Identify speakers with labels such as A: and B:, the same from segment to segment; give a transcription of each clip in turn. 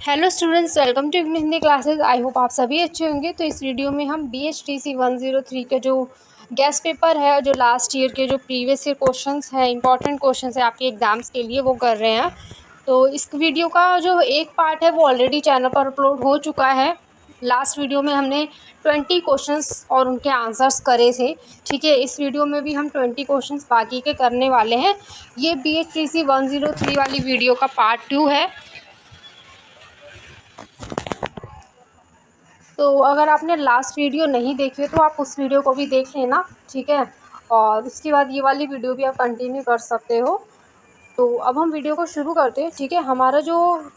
A: Hello students, welcome to Hindi classes. I hope आप सभी अच्छे होंगे। तो इस वीडियो में हम BHTC 103 के जो गेस्ट पेपर है, जो लास्ट ईयर के जो प्रीवियस ईयर क्वेश्चंस है, इंपॉर्टेंट क्वेश्चंस है आपके एग्जाम्स के लिए, वो कर रहे हैं। तो इस वीडियो का जो एक पार्ट है वो ऑलरेडी चैनल पर अपलोड हो चुका है। लास्ट वीडियो में हमने 20 क्वेश्चंस और उनके आंसर्स करे थे। ठीक है, इस वीडियो में भी हम 20 क्वेश्चंस बाकी के करने वाले हैं। ये BHTC 103 वाली वीडियो का पार्ट 2 है। तो अगर आपने लास्ट वीडियो नहीं देखी है तो आप उस वीडियो को भी देख लेना, ठीक है। और उसके बाद ये वाली वीडियो भी आप कंटिन्यू कर सकते हो। तो अब हम वीडियो को शुरू करते हैं, ठीक है। हमारा जो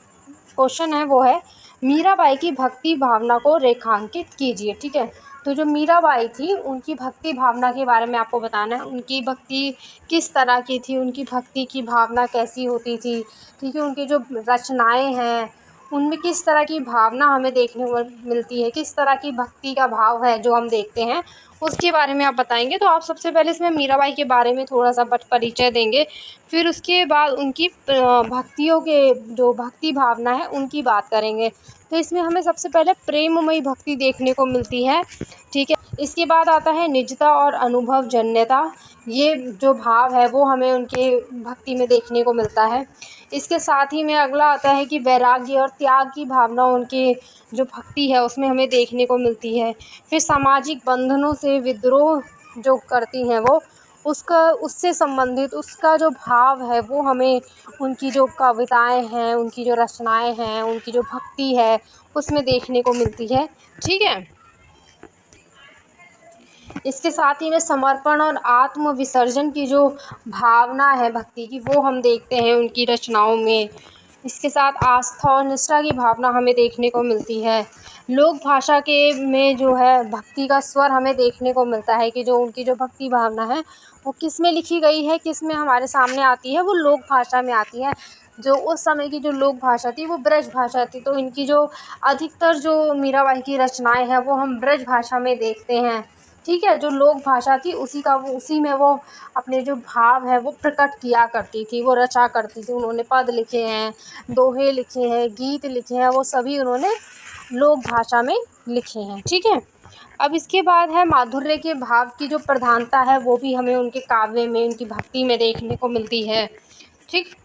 A: क्वेश्चन है वो है, मीराबाई की भक्ति भावना को रेखांकित कीजिए, ठीक है। तो जो मीराबाई थी उनकी भक्ति भावना के बारे में आपको बताना है। उनकी भक्ति किस तरह की थी, उनकी भक्ति की भावना कैसी होती थी, ठीक है। उनकी जो रचनाएं हैं उनमें किस तरह की भावना हमें देखने को मिलती है, किस तरह की भक्ति का भाव है जो हम देखते हैं, उसके बारे में आप बताएंगे। तो आप सबसे पहले इसमें मीराबाई के बारे में थोड़ा सा परिचय देंगे, फिर उसके बाद उनकी भक्तियों के जो भक्ति भावना है उनकी बात करेंगे। तो इसमें हमें सबसे पहले प्रेममयी भक्ति देखने को मिलती है, ठीक है। इसके बाद आता है निजता और अनुभव जन्यता। ये जो भाव है वो हमें उनके भक्ति में देखने को मिलता है। इसके साथ ही में अगला आता है कि वैराग्य और त्याग की भावना उनकी जो भक्ति है उसमें हमें देखने को मिलती है। फिर सामाजिक बंधनों से विद्रोह जो करती हैं वो, उसका उससे संबंधित उसका जो भाव है वो हमें उनकी जो कविताएं हैं, उनकी जो रचनाएं हैं, उनकी जो भक्ति है उसमें देखने को मिलती है, ठीक है। इसके साथ ही में समर्पण और आत्म विसर्जन की जो भावना है भक्ति की, वो हम देखते हैं उनकी रचनाओं में। इसके साथ आस्था और निष्ठा की भावना हमें देखने को मिलती है। लोक भाषा के में जो है भक्ति का स्वर हमें देखने को मिलता है कि जो उनकी जो भक्ति भावना है वो किस में लिखी गई है, किस में हमारे सामने आती है, वो लोक भाषा में आती है। जो उस समय की जो लोक भाषा थी वो ब्रज भाषा थी। तो इनकी जो अधिकतर जो मीराबाई की रचनाएं हैं वो हम ब्रज भाषा में देखते हैं, ठीक है। जो लोक भाषा थी उसी में वो अपने जो भाव है वो प्रकट किया करती थी, वो रचा करती थी। उन्होंने पद लिखे हैं, दोहे लिखे हैं, गीत लिखे हैं, वो सभी उन्होंने लोक भाषा में लिखे हैं, ठीक है। अब इसके बाद है माधुर्य के भाव की जो प्रधानता है वो भी हमें उनके काव्य में, उनकी भक्ति में देखने को मिलती है, ठीक।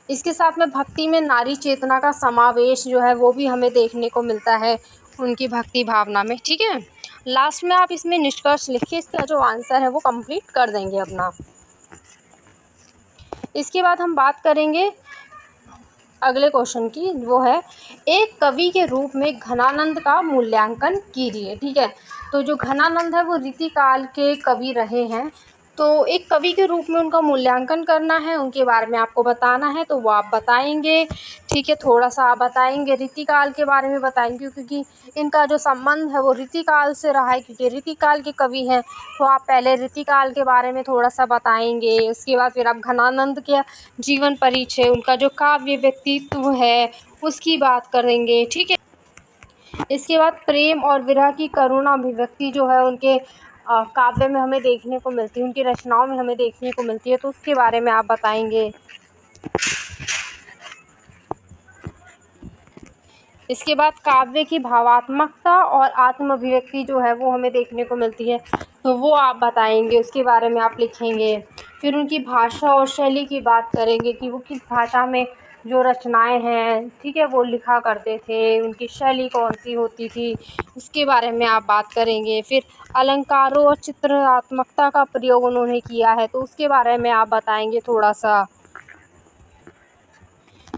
A: इसके साथ में भक्ति में नारी चेतना का समावेश जो है वो भी हमें देखने को मिलता है उनकी भक्ति भावना में, ठीक है। लास्ट में आप इसमें निष्कर्ष लिखिए, इसका जो आंसर है वो कंप्लीट कर देंगे अपना। इसके बाद हम बात करेंगे अगले क्वेश्चन की, वो है एक कवि के रूप में घनानंद का मूल्यांकन कीजिए, ठीक है। तो जो घनानंद है वो रीतिकाल के कवि रहे हैं। तो एक कवि के रूप में उनका मूल्यांकन करना है, उनके बारे में आपको बताना है, तो वो आप बताएंगे, ठीक है। थोड़ा सा आप बताएंगे, रीतिकाल के बारे में बताएंगे क्योंकि इनका जो संबंध है वो रीतिकाल से रहा है, क्योंकि रीतिकाल के कवि हैं। तो आप पहले रीतिकाल के बारे में थोड़ा सा बताएंगे, उसके बाद फिर आप घनानंद के जीवन परिचय, उनका जो काव्य व्यक्तित्व है उसकी बात करेंगे, ठीक है। इसके बाद प्रेम और विरह की करुणा अभिव्यक्ति जो है उनके काव्य में हमें देखने को मिलती है, उनकी रचनाओं में हमें देखने को मिलती है, तो उसके बारे में आप बताएंगे। इसके बाद काव्य की भावात्मकता और आत्म अभिव्यक्ति जो है वो हमें देखने को मिलती है, तो वो आप बताएंगे, उसके बारे में आप लिखेंगे। फिर उनकी भाषा और शैली की बात करेंगे कि वो किस भाषा में जो रचनाएं हैं, ठीक है, वो लिखा करते थे, उनकी शैली कौन सी होती थी, उसके बारे में आप बात करेंगे। फिर अलंकारों और चित्रात्मकता का प्रयोग उन्होंने किया है, तो उसके बारे में आप बताएंगे थोड़ा सा।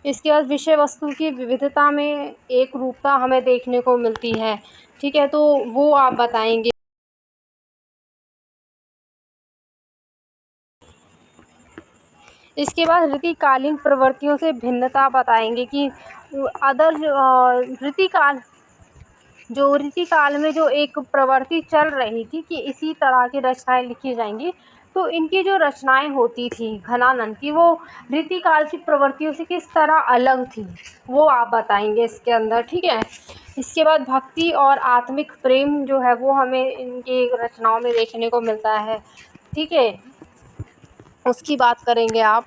A: इसके बाद विषय वस्तु की विविधता में एक रूपता हमें देखने को मिलती है, ठीक है, तो वो आप बताएंगे। इसके बाद ऋतुकालीन प्रवृत्तियों से भिन्नता बताएंगे कि अदर ऋतुकाल में जो एक प्रवृत्ति चल रही थी कि इसी तरह की रचनाएं लिखी जाएंगी, तो इनकी जो रचनाएं होती थी घनानंद की, वो ऋतुकाल की प्रवृत्तियों से किस तरह अलग थी, वो आप बताएंगे इसके अंदर, ठीक है। इसके बाद भक्ति और आत्मिक प्रेम जो है वो हमें इनकी रचनाओं में देखने को मिलता है, ठीक है, उसकी बात करेंगे आप।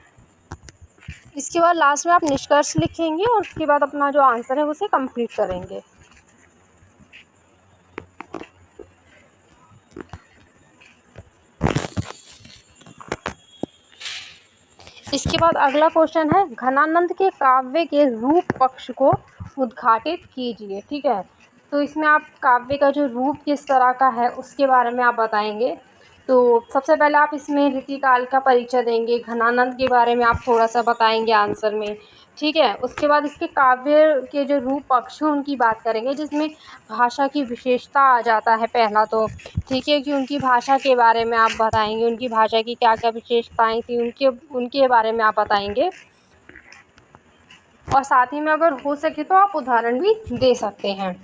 A: इसके बाद लास्ट में आप निष्कर्ष लिखेंगे और उसके बाद अपना जो आंसर है उसे कंप्लीट करेंगे। इसके बाद अगला क्वेश्चन है, घनानंद के काव्य के रूप पक्ष को उद्घाटित कीजिए। ठीक है, तो इसमें आप काव्य का जो रूप किस तरह का है उसके बारे में आप बताएंगे। तो सबसे पहले आप इसमें रीतिकाल का परिचय देंगे, घनानंद के बारे में आप थोड़ा सा बताएंगे आंसर में। ठीक है, उसके बाद इसके काव्य के जो रूप पक्ष हैं उनकी बात करेंगे, जिसमें भाषा की विशेषता आ जाता है पहला तो। ठीक है, कि उनकी भाषा के बारे में आप बताएंगे, उनकी भाषा की क्या क्या विशेषताएं थी उनके बारे में आप बताएंगे। और साथ ही में अगर हो सके तो आप उदाहरण भी दे सकते हैं।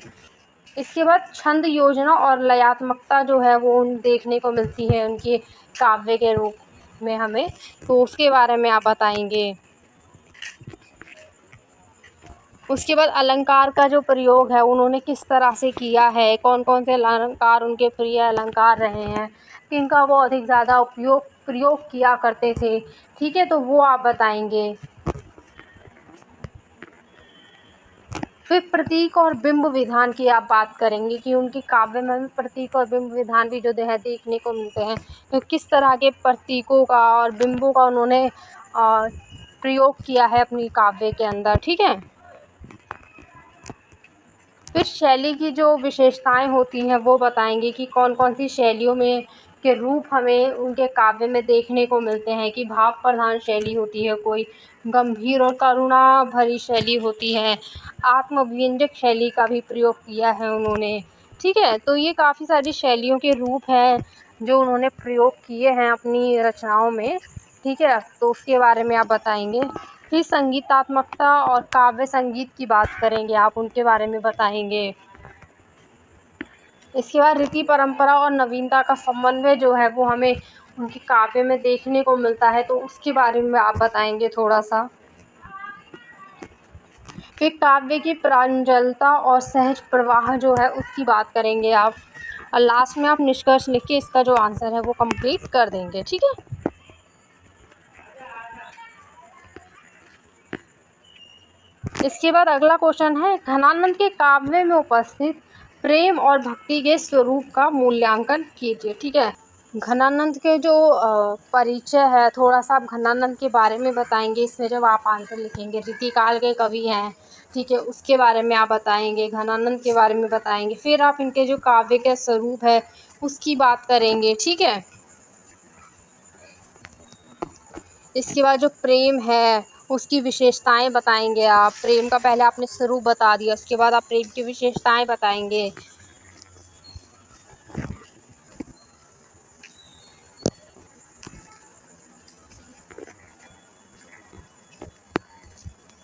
A: इसके बाद छंद योजना और लयात्मकता जो है वो देखने को मिलती है उनके काव्य के रूप में हमें, तो उसके बारे में आप बताएंगे। उसके बाद अलंकार का जो प्रयोग है उन्होंने किस तरह से किया है, कौन कौन से अलंकार उनके प्रिय अलंकार रहे हैं, किनका वो अधिक ज़्यादा प्रयोग किया करते थे। ठीक है, तो वो आप बताएंगे। फिर प्रतीक और बिंब विधान की आप बात करेंगे कि उनके काव्य में प्रतीक और बिंब विधान भी जो है देखने को मिलते हैं, तो किस तरह के प्रतीकों का और बिंबों का उन्होंने प्रयोग किया है अपनी काव्य के अंदर। ठीक है, फिर शैली की जो विशेषताएं होती हैं वो बताएंगे कि कौन कौन सी शैलियों में के रूप हमें उनके काव्य में देखने को मिलते हैं, कि भाव प्रधान शैली होती है, कोई गंभीर और करुणा भरी शैली होती है, आत्मव्यंजक शैली का भी प्रयोग किया है उन्होंने। ठीक है, तो ये काफ़ी सारी शैलियों के रूप हैं जो उन्होंने प्रयोग किए हैं अपनी रचनाओं में। ठीक है, तो उसके बारे में आप बताएंगे। फिर संगीतात्मकता और काव्य संगीत की बात करेंगे, आप उनके बारे में बताएंगे। इसके बाद रीति परंपरा और नवीनता का समन्वय जो है वो हमें उनके काव्य में देखने को मिलता है, तो उसके बारे में आप बताएंगे थोड़ा सा। फिर काव्य की प्रांजलता और सहज प्रवाह जो है उसकी बात करेंगे आप, और लास्ट में आप निष्कर्ष लिख के इसका जो आंसर है वो कंप्लीट कर देंगे। ठीक है, इसके बाद अगला क्वेश्चन है, घनानंद के काव्य में उपस्थित प्रेम और भक्ति के स्वरूप का मूल्यांकन कीजिए। ठीक है, घनानंद के जो परिचय है, थोड़ा सा आप घनानंद के बारे में बताएंगे इसमें जब आप आंसर लिखेंगे। रीतिकाल के कवि हैं, ठीक है, उसके बारे में आप बताएंगे, घनानंद के बारे में बताएंगे। फिर आप इनके जो काव्य के स्वरूप है उसकी बात करेंगे। ठीक है, इसके बाद जो प्रेम है उसकी विशेषताएं बताएंगे आप। प्रेम का पहले आपने स्वरूप बता दिया, उसके बाद आप प्रेम की विशेषताएं बताएंगे।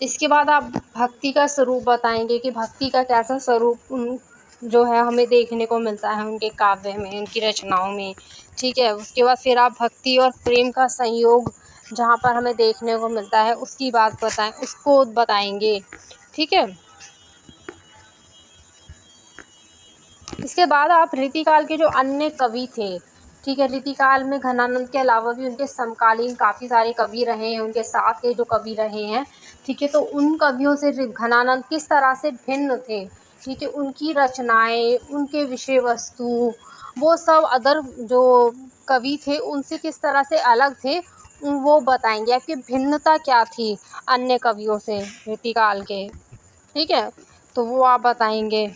A: इसके बाद आप भक्ति का स्वरूप बताएंगे कि भक्ति का कैसा स्वरूप जो है हमें देखने को मिलता है उनके काव्य में, उनकी रचनाओं में। ठीक है, उसके बाद फिर आप भक्ति और प्रेम का संयोग जहाँ पर हमें देखने को मिलता है उसकी बात उसको बताएंगे। ठीक है, इसके बाद आप रीतिकाल के जो अन्य कवि थे, ठीक है, रीतिकाल में घनानंद के अलावा भी उनके समकालीन काफ़ी सारे कवि रहे हैं, उनके साथ के जो कवि रहे हैं, ठीक है, तो उन कवियों से घनानंद किस तरह से भिन्न थे। ठीक है, उनकी रचनाएं, उनके विषय वस्तु, वो सब अदर जो कवि थे उनसे किस तरह से अलग थे, वो बताएंगे। आपकी भिन्नता क्या थी अन्य कवियों से रीतिकाल के। ठीक है, तो वो आप बताएंगे।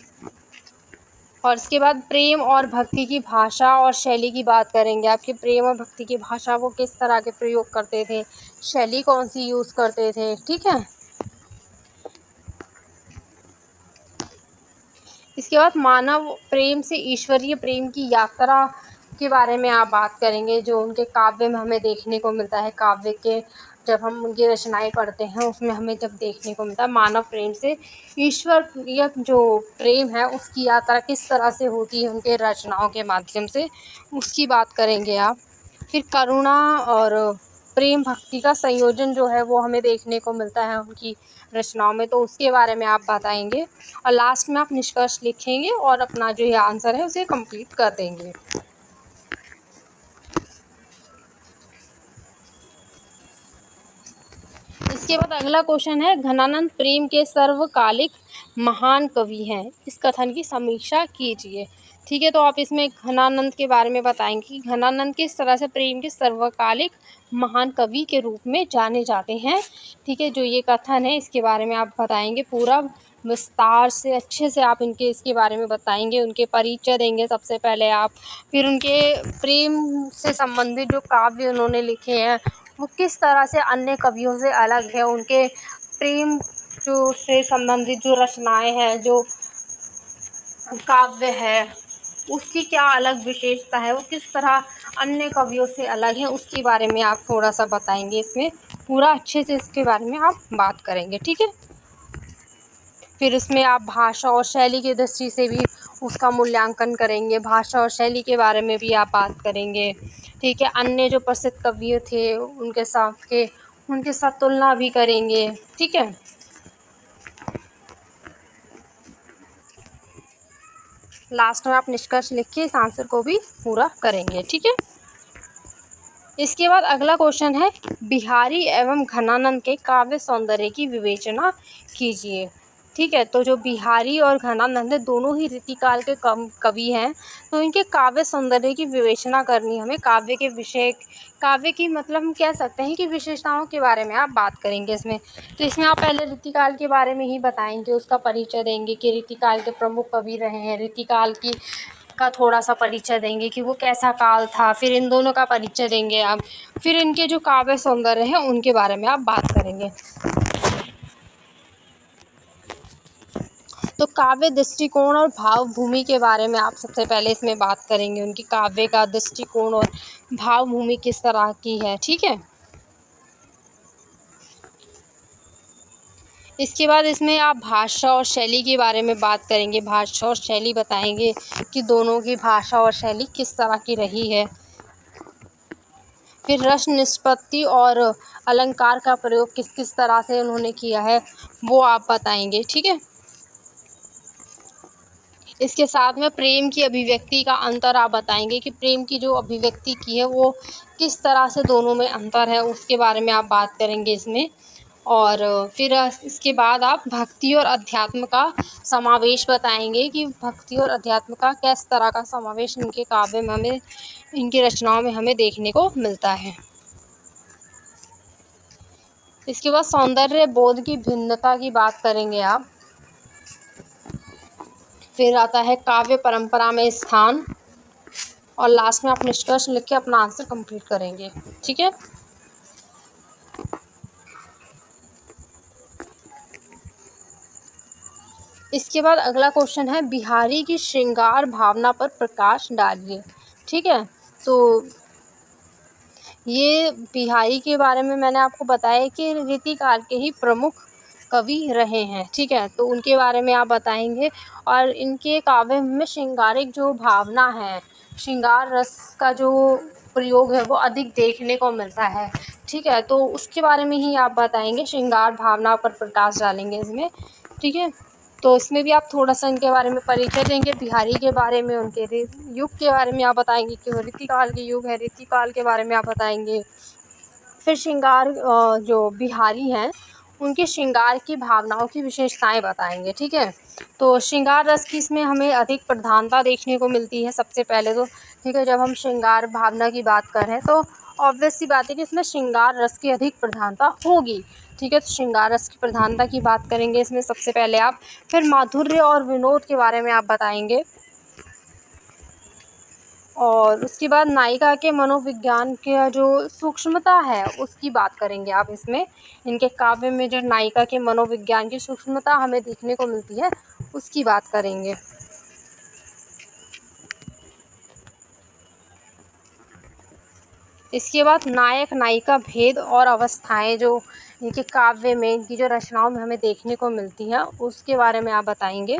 A: और इसके बाद प्रेम और भक्ति की भाषा और शैली की बात करेंगे। आपके प्रेम और भक्ति की भाषा वो किस तरह के प्रयोग करते थे, शैली कौन सी यूज़ करते थे। ठीक है, इसके बाद मानव प्रेम से ईश्वरीय प्रेम की यात्रा के बारे में आप बात करेंगे, जो उनके काव्य में हमें देखने को मिलता है। काव्य के जब हम उनकी रचनाएं पढ़ते हैं उसमें हमें जब देखने को मिलता है मानव प्रेम से ईश्वरीय जो प्रेम है उसकी यात्रा किस तरह से होती है उनके रचनाओं के माध्यम से, उसकी बात करेंगे आप। फिर करुणा और प्रेम भक्ति का संयोजन जो है वो हमें देखने को मिलता है उनकी रचनाओं में, तो उसके बारे में आप बताएंगे। और लास्ट में आप निष्कर्ष लिखेंगे और अपना जो ये आंसर है उसे कंप्लीट कर देंगे। इसके इसके बाद अगला क्वेश्चन है, घनानंद प्रेम के सर्वकालिक महान कवि हैं, इस कथन की समीक्षा कीजिए। ठीक है, तो आप इसमें घनानंद के बारे में बताएंगे कि घनानंद किस तरह से प्रेम के सर्वकालिक महान कवि के रूप में जाने जाते हैं। ठीक है, जो ये कथन है इसके बारे में आप बताएंगे, पूरा विस्तार से अच्छे से आप इनके इसके बारे में बताएंगे, उनके परिचय देंगे सबसे पहले आप, फिर उनके प्रेम से संबंधित जो काव्य उन्होंने लिखे हैं वो किस तरह से अन्य कवियों से अलग है, उनके प्रेम जो से संबंधित जो रचनाएं हैं, जो काव्य है उसकी क्या अलग विशेषता है, वो किस तरह अन्य कवियों से अलग है, उसके बारे में आप थोड़ा सा बताएंगे। इसमें पूरा अच्छे से इसके बारे में आप बात करेंगे। ठीक है, फिर उसमें आप भाषा और शैली की दृष्टि से भी उसका मूल्यांकन करेंगे, भाषा और शैली के बारे में भी आप बात करेंगे। ठीक है, अन्य जो प्रसिद्ध कवि थे उनके साथ तुलना भी करेंगे। ठीक है, लास्ट में आप निष्कर्ष लिख के इस आंसर को भी पूरा करेंगे। ठीक है, इसके बाद अगला क्वेश्चन है, बिहारी एवं घनानंद के काव्य सौंदर्य की विवेचना कीजिए। ठीक है, तो जो बिहारी और घनानंद है दोनों ही रीतिकाल के कवि हैं, तो इनके काव्य सौंदर्य की विवेचना करनी हमें, काव्य की मतलब हम कह सकते हैं कि विशेषताओं के बारे में आप बात करेंगे इसमें। तो इसमें आप पहले रीतिकाल के बारे में ही बताएंगे, उसका परिचय देंगे कि रीतिकाल के प्रमुख कवि रहे हैं, रीतिकाल का थोड़ा सा परिचय देंगे कि वो कैसा काल था, फिर इन दोनों का परिचय देंगे आप, फिर इनके जो काव्य सौंदर्य हैं उनके बारे में आप बात करेंगे। तो काव्य दृष्टिकोण और भाव भूमि के बारे में आप सबसे पहले इसमें बात करेंगे, उनकी काव्य का दृष्टिकोण और भाव भूमि किस तरह की है। ठीक है, इसके बाद इसमें आप भाषा और शैली के बारे में बात करेंगे, भाषा और शैली बताएंगे कि दोनों की भाषा और शैली किस तरह की रही है। फिर रस निष्पत्ति और अलंकार का प्रयोग किस किस तरह से उन्होंने किया है वो आप बताएंगे। ठीक है, इसके साथ में प्रेम की अभिव्यक्ति का अंतर आप बताएंगे कि प्रेम की जो अभिव्यक्ति की है वो किस तरह से दोनों में अंतर है, उसके बारे में आप बात करेंगे इसमें। और फिर इसके बाद आप भक्ति और अध्यात्म का समावेश बताएंगे कि भक्ति और अध्यात्म का किस तरह का समावेश इनके काव्य में हमें, इनकी रचनाओं में हमें देखने को मिलता है। इसके बाद सौंदर्य बोध की भिन्नता की बात करेंगे आप। फिर आता है काव्य परंपरा में स्थान, और लास्ट में आप निष्कर्ष लिख के अपना आंसर कंप्लीट करेंगे। ठीक है, इसके बाद अगला क्वेश्चन है, बिहारी की श्रृंगार भावना पर प्रकाश डालिए। ठीक है, तो ये बिहारी के बारे में मैंने आपको बताया कि रीतिकाल के ही प्रमुख कवि रहे हैं। ठीक है, तो उनके बारे में आप बताएंगे, और इनके काव्य में श्रृंगारिक जो भावना है, श्रृंगार रस का जो प्रयोग है वो अधिक देखने को मिलता है। ठीक है, तो उसके बारे में ही आप बताएंगे, श्रृंगार भावना पर प्रकाश डालेंगे इसमें। ठीक है, तो इसमें भी आप थोड़ा सा इनके बारे में परिचय देंगे, बिहारी के बारे में, उनके युग के बारे में आप बताएंगे कि वो रीतिकाल के युग है, रीतिकाल के बारे में आप बताएंगे। फिर श्रृंगार जो बिहारी हैं उनके श्रृंगार की भावनाओं की विशेषताएं बताएंगे। ठीक है, तो श्रृंगार रस की इसमें हमें अधिक प्रधानता देखने को मिलती है सबसे पहले तो। ठीक है, जब हम श्रृंगार भावना की बात कर रहे हैं तो ऑब्वियस सी बात है कि इसमें श्रृंगार रस की अधिक प्रधानता होगी। ठीक है, तो श्रृंगार रस की प्रधानता की बात करेंगे इसमें सबसे पहले आप। फिर माधुर्य और विनोद के बारे में आप बताएंगे, और उसके बाद नायिका के मनोविज्ञान का जो सूक्ष्मता है उसकी बात करेंगे आप इसमें। इनके काव्य में जो नायिका के मनोविज्ञान की सूक्ष्मता हमें देखने को मिलती है उसकी बात करेंगे। इसके बाद नायक नायिका भेद और अवस्थाएं जो इनके काव्य में, इनकी जो रचनाओं में हमें देखने को मिलती हैं उसके बारे में आप बताएंगे।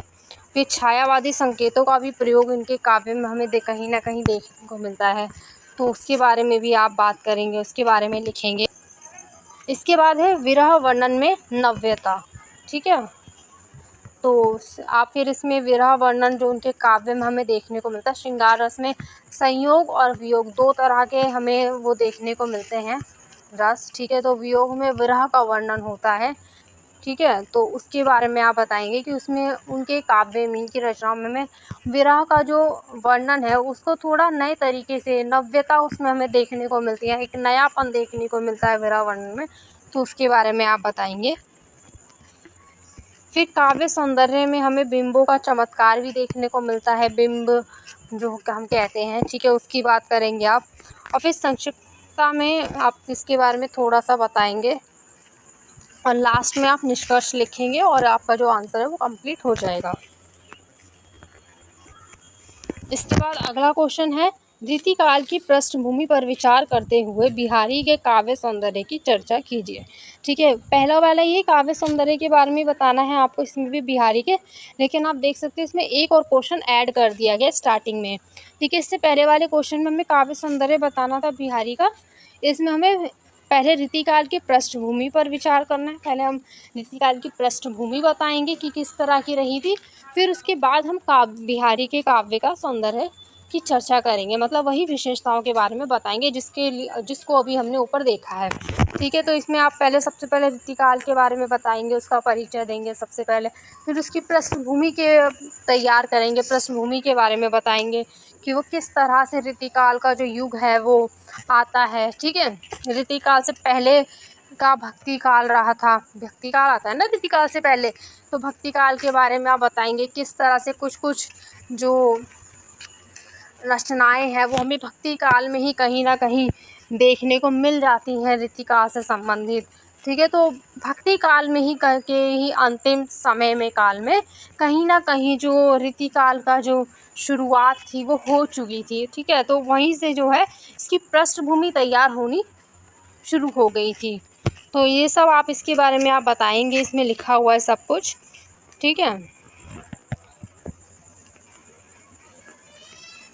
A: फिर छायावादी संकेतों का भी प्रयोग इनके काव्य में हमें कहीं ना कहीं देखने को मिलता है, तो उसके बारे में भी आप बात करेंगे, उसके बारे में लिखेंगे। इसके बाद है विरह वर्णन में नव्यता। ठीक है, तो आप फिर इसमें विरह वर्णन जो उनके काव्य में हमें देखने को मिलता है, श्रृंगार रस में संयोग और वियोग दो तरह के हमें वो देखने को मिलते हैं। रस, ठीक है। तो वियोग में विरह का वर्णन होता है, ठीक है। तो उसके बारे में आप बताएंगे कि उसमें उनके काव्य में, की रचनाओं में विरह का जो वर्णन है उसको थोड़ा नए तरीके से, नव्यता उसमें हमें देखने को मिलती है, एक नयापन देखने को मिलता है विरह वर्णन में, तो उसके बारे में आप बताएंगे। फिर काव्य सौंदर्य में हमें बिंबों का चमत्कार भी देखने को मिलता है, बिंब जो हम कहते हैं, ठीक है, उसकी बात करेंगे आप। और फिर संक्षिप्तता में आप इसके बारे में थोड़ा सा बताएंगे और लास्ट में आप निष्कर्ष लिखेंगे और आपका जो आंसर है वो कंप्लीट हो जाएगा। इसके बाद अगला क्वेश्चन है, रीतिकाल की पृष्ठभूमि पर विचार करते हुए बिहारी के काव्य सौंदर्य की चर्चा कीजिए। ठीक है, पहला वाला ये काव्य सौंदर्य के बारे में बताना है आपको, इसमें भी बिहारी के, लेकिन आप देख सकते हैं इसमें एक और क्वेश्चन ऐड कर दिया गया स्टार्टिंग में। ठीक है, इससे पहले वाले क्वेश्चन में हमें काव्य सौंदर्य बताना था बिहारी का, इसमें हमें पहले रीतिकाल की पृष्ठभूमि पर विचार करना है। पहले हम रीतिकाल की पृष्ठभूमि बताएंगे कि किस तरह की रही थी, फिर उसके बाद हम बिहारी के काव्य का सौंदर्य की चर्चा करेंगे, मतलब वही विशेषताओं के बारे में बताएंगे जिसको अभी हमने ऊपर देखा है। ठीक है, तो इसमें आप पहले सबसे पहले रीतिकाल के बारे में बताएंगे, उसका परिचय देंगे सबसे पहले, फिर उसकी पृष्ठभूमि के तैयार करेंगे, पृष्ठभूमि के बारे में बताएंगे कि वो किस तरह से रीतिकाल का जो युग है वो आता है। ठीक है, रीतिकाल से पहले का भक्ति काल रहा था, भक्ति काल आता है ना रीतिकाल से पहले, तो भक्ति काल के बारे में आप बताएंगे किस तरह से कुछ कुछ जो रचनाएं हैं वो हमें भक्ति काल में ही कहीं ना कहीं देखने को मिल जाती हैं रीतिकाल से संबंधित। ठीक है, तो भक्ति काल में ही करके ही अंतिम समय में काल में कहीं ना कहीं जो रीतिकाल का जो शुरुआत थी वो हो चुकी थी। ठीक है, तो वहीं से जो है इसकी पृष्ठभूमि तैयार होनी शुरू हो गई थी। तो ये सब आप इसके बारे में आप बताएंगे, इसमें लिखा हुआ है सब कुछ। ठीक है,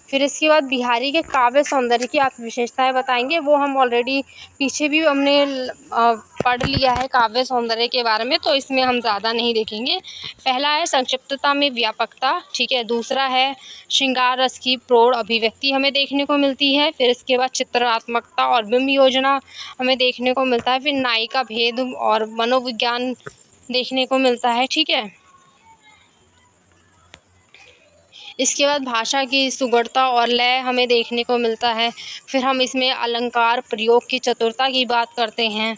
A: फिर इसके बाद बिहारी के काव्य सौंदर्य की आप विशेषताएं बताएंगे, वो हम ऑलरेडी पीछे भी हमने पढ़ लिया है काव्य सौंदर्य के बारे में, तो इसमें हम ज़्यादा नहीं देखेंगे। पहला है संक्षिप्तता में व्यापकता, ठीक है। दूसरा है श्रृंगार रस की प्रौढ़ अभिव्यक्ति हमें देखने को मिलती है। फिर इसके बाद चित्रात्मकता और बिंब योजना हमें देखने को मिलता है। फिर नायिका भेद और मनोविज्ञान देखने को मिलता है। ठीक है, इसके बाद भाषा की सुगढ़ता और लय हमें देखने को मिलता है। फिर हम इसमें अलंकार प्रयोग की चतुरता की बात करते हैं।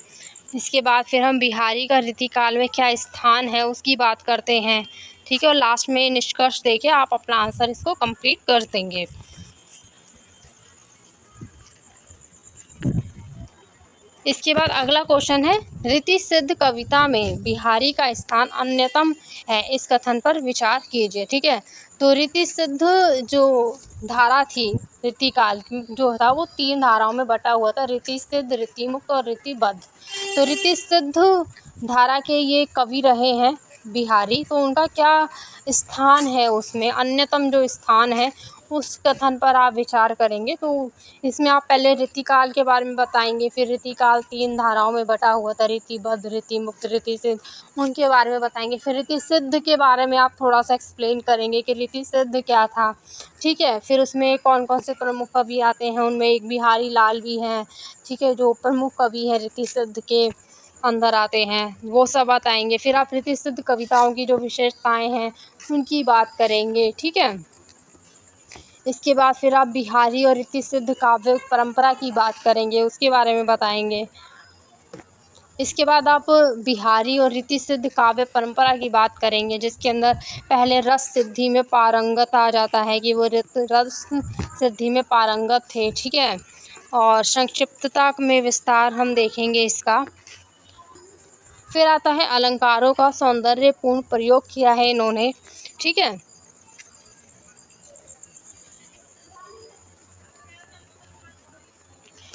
A: इसके बाद फिर हम बिहारी का रीतिकाल में क्या स्थान है उसकी बात करते हैं। ठीक है, और लास्ट में निष्कर्ष देके आप अपना आंसर इसको कंप्लीट कर देंगे। इसके बाद अगला क्वेश्चन है, रीति सिद्ध कविता में बिहारी का स्थान अन्यतम है, इस कथन पर विचार कीजिए। ठीक है, तो रीति सिद्ध जो धारा थी रीतिकाल की जो था वो 3 धाराओं में बटा हुआ था, रीति सिद्ध, रीति मुक्त और रीतिबद्ध। तो रीति सिद्ध धारा के ये कवि रहे हैं बिहारी, तो उनका क्या स्थान है उसमें, अन्यतम जो स्थान है उस कथन पर आप विचार करेंगे। तो इसमें आप पहले रीतिकाल के बारे में बताएंगे, फिर रीतिकाल 3 धाराओं में बटा हुआ था, रीतिबद्ध, रीति मुक्त, रीति सिद्ध, उनके बारे में बताएंगे। फिर रीति सिद्ध के बारे में आप थोड़ा सा एक्सप्लेन करेंगे कि रीति सिद्ध क्या था। ठीक है, फिर उसमें कौन कौन से प्रमुख कवि आते हैं, उनमें एक बिहारी लाल भी हैं, ठीक है, जो प्रमुख कवि हैं रीति सिद्ध के अंदर आते हैं, वो सब बताएंगे। फिर आप रीति सिद्ध कविताओं की जो विशेषताएं हैं उनकी बात करेंगे। ठीक है, इसके बाद फिर आप बिहारी और रीति सिद्ध काव्य परंपरा की बात करेंगे, उसके बारे में बताएंगे। इसके बाद आप बिहारी और रीति सिद्ध काव्य परंपरा की बात करेंगे, जिसके अंदर पहले रस सिद्धि में पारंगत आ जाता है कि वो रस सिद्धि में पारंगत थे। ठीक है, और संक्षिप्तता में विस्तार हम देखेंगे इसका। फिर आता है अलंकारों का सौंदर्यपूर्ण प्रयोग किया है इन्होंने। ठीक है,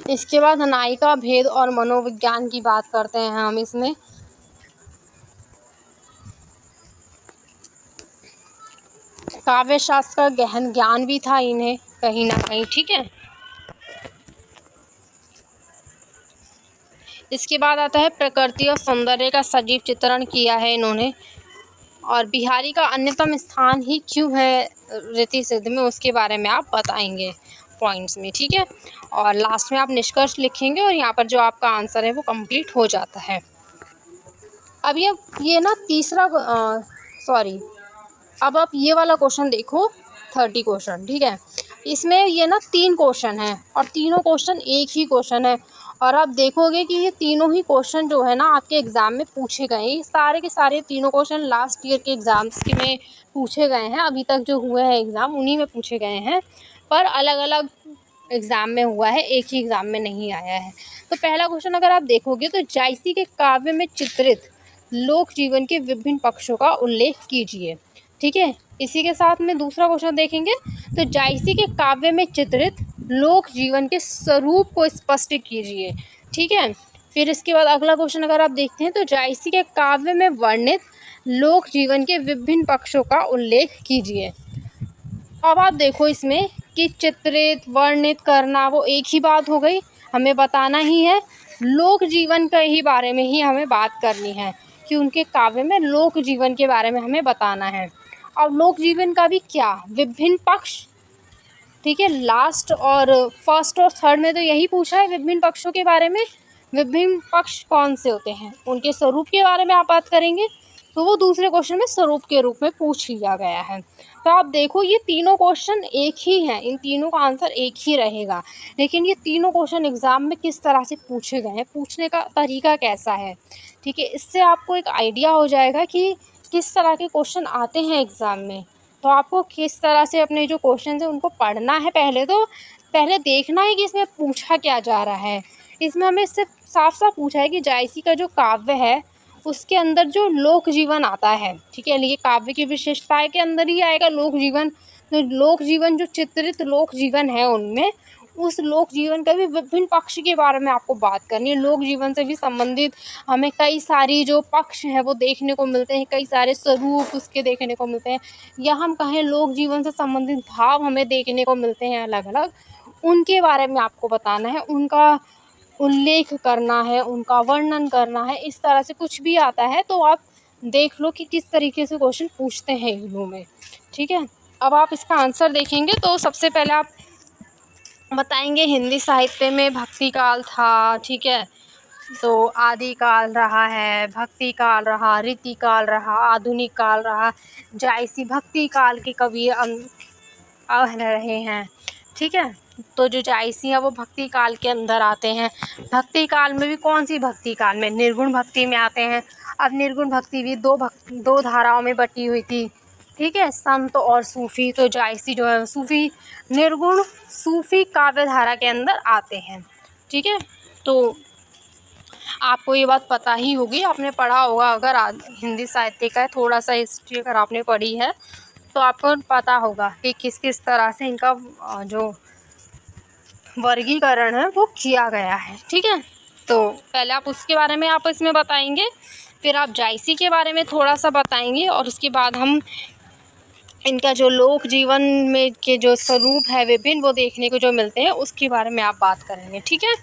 A: इसके बाद नायिका भेद और मनोविज्ञान की बात करते हैं हम इसमें। काव्य शास्त्र का गहन ज्ञान भी था इन्हें कहीं ना कहीं। ठीक है, इसके बाद आता है प्रकृति और सौंदर्य का सजीव चित्रण किया है इन्होंने, और बिहारी का अन्यतम स्थान ही क्यों है रीति सिद्ध में उसके बारे में आप बताएंगे। पॉइंट्स में, ठीक है। और लास्ट में आप निष्कर्ष लिखेंगे और यहाँ पर जो आपका आंसर है वो कंप्लीट हो जाता है। अब ये ना तीसरा सॉरी, अब आप ये वाला क्वेश्चन देखो, 30 क्वेश्चन, ठीक है। इसमें ये ना 3 क्वेश्चन हैं और तीनों क्वेश्चन एक ही क्वेश्चन है। और आप देखोगे कि ये तीनों ही क्वेश्चन जो है ना आपके एग्ज़ाम में पूछे गए हैं। ये सारे के सारे तीनों क्वेश्चन लास्ट ईयर के एग्ज़ाम्स के में पूछे गए हैं। अभी तक जो हुए हैं एग्ज़ाम उन्हीं में पूछे गए हैं, पर अलग अलग एग्ज़ाम में हुआ है, एक ही एग्ज़ाम में नहीं आया है। तो पहला क्वेश्चन अगर आप देखोगे तो जायसी के काव्य में चित्रित लोक जीवन के विभिन्न पक्षों का उल्लेख कीजिए, ठीक है। इसी के साथ में दूसरा क्वेश्चन देखेंगे तो जायसी के काव्य में चित्रित लोक जीवन के स्वरूप को स्पष्ट कीजिए, ठीक है। फिर इसके बाद अगला क्वेश्चन अगर आप देखते हैं तो जायसी के काव्य में वर्णित लोक जीवन के विभिन्न पक्षों का उल्लेख कीजिए। अब आप देखो इसमें कि चित्रित वर्णित करना वो एक ही बात हो गई, हमें बताना ही है लोक जीवन के ही बारे में ही हमें बात करनी है कि उनके काव्य में लोक जीवन के बारे में हमें बताना है। अब लोक जीवन का भी क्या विभिन्न पक्ष, ठीक है। लास्ट और फर्स्ट और थर्ड में तो यही पूछा है विभिन्न पक्षों के बारे में। विभिन्न पक्ष कौन से होते हैं उनके स्वरूप के बारे में आप बात करेंगे, तो वो दूसरे क्वेश्चन में स्वरूप के रूप में पूछ लिया गया है। तो आप देखो ये तीनों क्वेश्चन एक ही हैं, इन तीनों का आंसर एक ही रहेगा, लेकिन ये तीनों क्वेश्चन एग्ज़ाम में किस तरह से पूछे गए हैं, पूछने का तरीका कैसा है, ठीक है। इससे आपको एक आइडिया हो जाएगा कि किस तरह के क्वेश्चन आते हैं एग्ज़ाम में। तो आपको किस तरह से अपने जो क्वेश्चन है उनको पढ़ना है, पहले देखना है कि इसमें पूछा क्या जा रहा है। इसमें हमें सिर्फ साफ साफ पूछा है कि जायसी का जो काव्य है उसके अंदर जो लोक जीवन आता है, ठीक है। ये काव्य की विशेषताएं के अंदर ही आएगा लोक जीवन। तो लोक जीवन जो चित्रित लोक जीवन है उनमें उस लोक जीवन का भी विभिन्न पक्ष के बारे में आपको बात करनी है। लोक जीवन से भी संबंधित हमें कई सारी जो पक्ष हैं वो देखने को मिलते हैं, कई सारे स्वरूप उसके देखने को मिलते हैं, या हम कहें लोक जीवन से संबंधित भाव हमें देखने को मिलते हैं अलग अलग, उनके बारे में आपको बताना है, उनका उल्लेख करना है, उनका वर्णन करना है। इस तरह से कुछ भी आता है तो आप देख लो कि किस तरीके से क्वेश्चन पूछते हैं इग्नू में, ठीक है। अब आप इसका आंसर देखेंगे तो सबसे पहले आप बताएंगे हिंदी साहित्य में भक्ति काल था, ठीक है। तो आदि काल रहा है, भक्ति काल रहा, रीति काल रहा, आधुनिक काल रहा, जायसी भक्ति काल के कवि रहे हैं, ठीक है। तो जो जायसी है वो भक्ति काल के अंदर आते हैं। भक्ति काल में भी कौन सी भक्ति काल में, निर्गुण भक्ति में आते हैं। अब निर्गुण भक्ति भी दो धाराओं में बटी हुई थी, ठीक है, संत और सूफी। तो जायसी जो है सूफी, निर्गुण सूफी काव्य धारा के अंदर आते हैं, ठीक है। तो आपको ये बात पता ही होगी, आपने पढ़ा होगा, अगर हिंदी साहित्य का थोड़ा सा हिस्ट्री अगर आपने पढ़ी है तो आपको पता होगा कि किस किस तरह से इनका जो वर्गीकरण है वो किया गया है, ठीक है। तो पहले आप उसके बारे में आप इसमें बताएंगे, फिर आप जायसी के बारे में थोड़ा सा बताएंगे, और उसके बाद हम इनका जो लोक जीवन में के जो स्वरूप है विभिन्न वो देखने को जो मिलते हैं उसके बारे में आप बात करेंगे, ठीक है।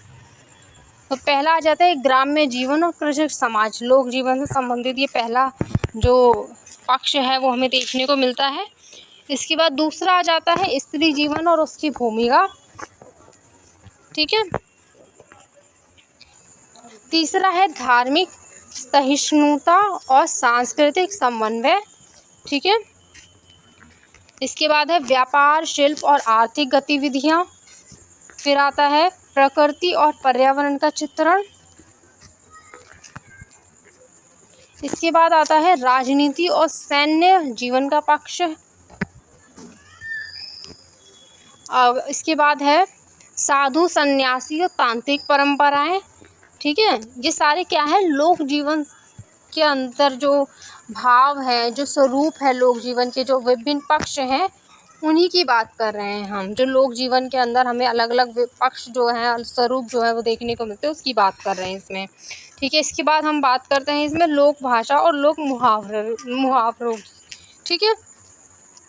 A: तो पहला आ जाता है ग्राम्य जीवन और कृषक समाज, लोक जीवन से संबंधित ये पहला जो पक्ष है वो हमें देखने को मिलता है। इसके बाद दूसरा आ जाता है स्त्री जीवन और उसकी भूमिका, ठीक है। तीसरा है धार्मिक सहिष्णुता और सांस्कृतिक समन्वय, ठीक है। इसके बाद है व्यापार, शिल्प और आर्थिक गतिविधियाँ। फिर आता है प्रकृति और पर्यावरण का चित्रण। इसके बाद आता है राजनीति और सैन्य जीवन का पक्ष। इसके बाद है साधु, सन्यासी और तांत्रिक परंपराएं, ठीक है। ये सारे क्या है, लोक जीवन के अंदर जो भाव है, जो स्वरूप है, लोक जीवन के जो विभिन्न पक्ष हैं उन्हीं की बात कर रहे हैं हम। जो लोक जीवन के अंदर हमें अलग अलग पक्ष जो है, स्वरूप जो है वो देखने को मिलते हैं, उसकी बात कर रहे हैं इसमें, ठीक है। इसके बाद हम बात करते हैं इसमें लोक भाषा और लोक मुहावरों, ठीक है।